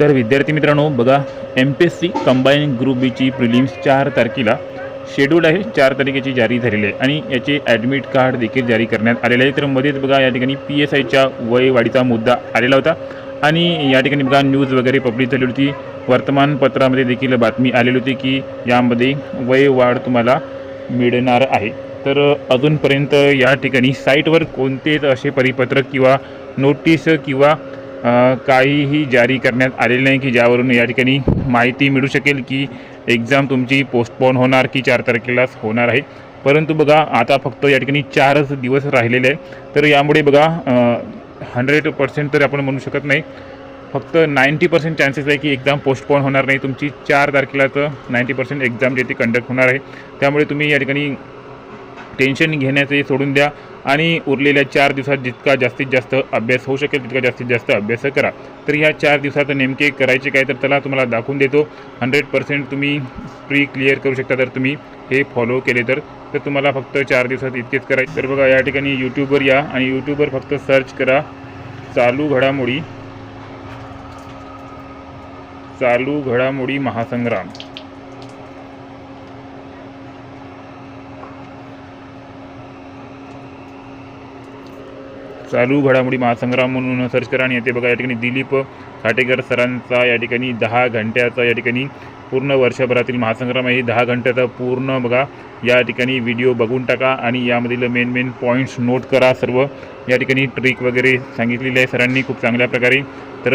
तर विद्यार्थी मित्रांनो बघा, MPSC कंबाईन ग्रुप बीची प्रिलिम्स 4 तारखेला शेड्यूल आहे. 4 तारखेची जारी झालेली आहे आणि याचे ॲडमिट कार्ड देखील जारी करण्यात आलेले आहे. तर मध्येच बघा या ठिकाणी PSIच्या वयवाढीचा मुद्दा आलेला होता आणि या ठिकाणी बघा न्यूज वगैरे पब्लिश झाली होती. वर्तमानपत्रामध्ये देखील बातमी आलेली होती की यामध्ये वयवाढ तुम्हाला मिळणार आहे. तर अजूनपर्यंत या ठिकाणी साईटवर कोणतेच असे परिपत्रक किंवा नोटीस किंवा काहीही जारी करण्यात आलेले नाही की ज्यावरून या ठिकाणी माहिती मिळू शकेल की एक्झाम तुमची पोस्टपोन होणार की 4 तारखेलाच होणार आहे. परंतु बघा आता फक्त या ठिकाणी 4च दिवस राहिलेले आहे. तर यामुळे बघा 100% तर आपण म्हणू शकत नाही, फक्त 90% चान्सेस आहे की एक्झाम पोस्टपोन होणार नाही. तुमची 4 तारखेलाच 90% एक्झाम जी ती कंडक्ट होणार आहे. त्यामुळे तुम्ही या ठिकाणी टेन्शन घेण्याचे सोडून द्या आणि उरलेल्या 4 दिवसात जितका जास्तीत जास्त अभ्यास होऊ शकेल तितका जास्तीत जास्त अभ्यास करा. तर ह्या 4 दिवसात नेमके करायचे काय, तर चला तुम्हाला दाखवून देतो. 100% तुम्ही प्री क्लिअर करू शकता जर तुम्ही हे फॉलो केले तर तुम्हाला फक्त 4 दिवसात इतकेच करायचे. तर बघा या ठिकाणी यूट्यूबवर या आणि यूट्यूबवर फक्त सर्च करा चालू घडामोडी महासंग्राम. चालू घडामोडी महासंग्राम म्हणून सर्च करा आणि येथे बघा या ठिकाणी दिलीप खाटेकर सरांचा या ठिकाणी 10 घंट्याचा या ठिकाणी पूर्ण वर्षभरातील महासंग्राम आहे. 10 घंट्याचा पूर्ण बघा या ठिकाणी व्हिडिओ बघून टाका आणि यामधील मेन पॉईंट्स नोट करा. सर्व या ठिकाणी ट्रिक वगैरे सांगितलेली आहे सरांनी खूप चांगल्या प्रकारे. तर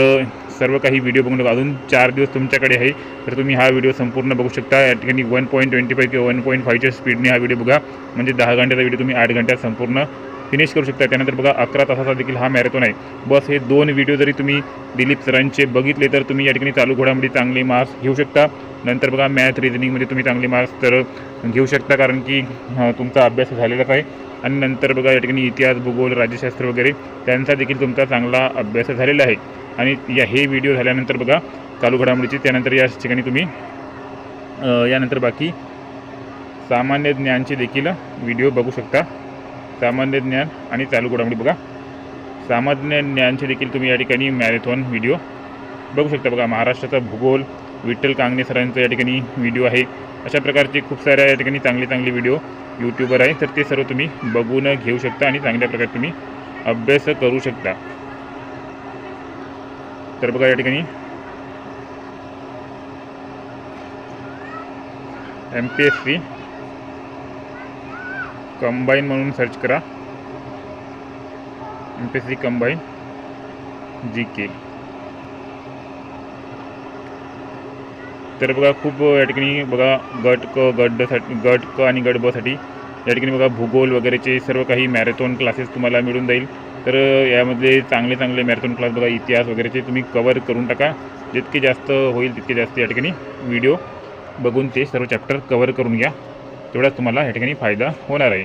सर्व काही व्हिडिओ बघून टाका. अजून 4 दिवस तुमच्याकडे आहे तर तुम्ही हा व्हिडिओ संपूर्ण बघू शकता. या ठिकाणी 1.25 किंवा 1.5च्या स्पीडने हा व्हिडिओ बघा, म्हणजे 10 घंट्याचा व्हिडिओ तुम्ही 8 घंट्यात संपूर्ण फिनिश करू शकता. त्यानंतर बघा 11 तासाचा देखील हा मॅरेथॉन आहे. बस हे 2 व्हिडिओ जरी तुम्ही दिलीप सरांचे बघितले तर तुम्ही या ठिकाणी चालू घडामोडी चांगले मार्क्स घेऊ शकता. नंतर बघा मॅथ रिझनिंगमध्ये तुम्ही चांगले मार्क्स तर घेऊ शकता, कारण की तुमचा अभ्यास झालेलाच आहे. आणि नंतर बघा या ठिकाणी इतिहास, भूगोल, राज्यशास्त्र वगैरे त्यांचा देखील तुमचा चांगला अभ्यास झालेला आहे. आणि हे व्हिडिओ झाल्यानंतर बघा चालू घडामोडीची त्यानंतर या ठिकाणी तुम्ही यानंतर बाकी सामान्य ज्ञानचे देखील व्हिडिओ बघू शकता. सामान्य ज्ञान आणि चालू घडामोडी बघा, सामान्य ज्ञानचे देखील तुम्ही या ठिकाणी मॅरेथॉन व्हिडिओ बघू शकता. बघा महाराष्ट्राचा भूगोल विठ्ठल कांगणे सरांचं या ठिकाणी व्हिडिओ आहे. अशा प्रकारचे खूप साऱ्या या ठिकाणी चांगले व्हिडिओ यूट्यूबवर आहे. तर ते सर्व तुम्ही बघून घेऊ शकता आणि चांगल्या प्रकारे तुम्ही अभ्यास करू शकता. तर बघा या ठिकाणी MPSC कंबाईन म्हणून सर्च करा. MPSC combine GK. तर बघा खूप या ठिकाणी बघा गट क आणि गट ब साठी या ठिकाणी बघा भूगोल वगैरेचे सर्व काही मॅरेथॉन क्लासेस तुम्हाला मिळून जाईल. तर यामध्ये चांगले मॅरेथॉन क्लास बघा इतिहास वगैरेचे तुम्ही कवर करून टाका. जितके जास्त होईल तितके जास्त या ठिकाणी व्हिडिओ बघून ते सर्व चॅप्टर कवर करून घ्या. तेवढाच तुम्हाला या ठिकाणी फायदा होणार आहे.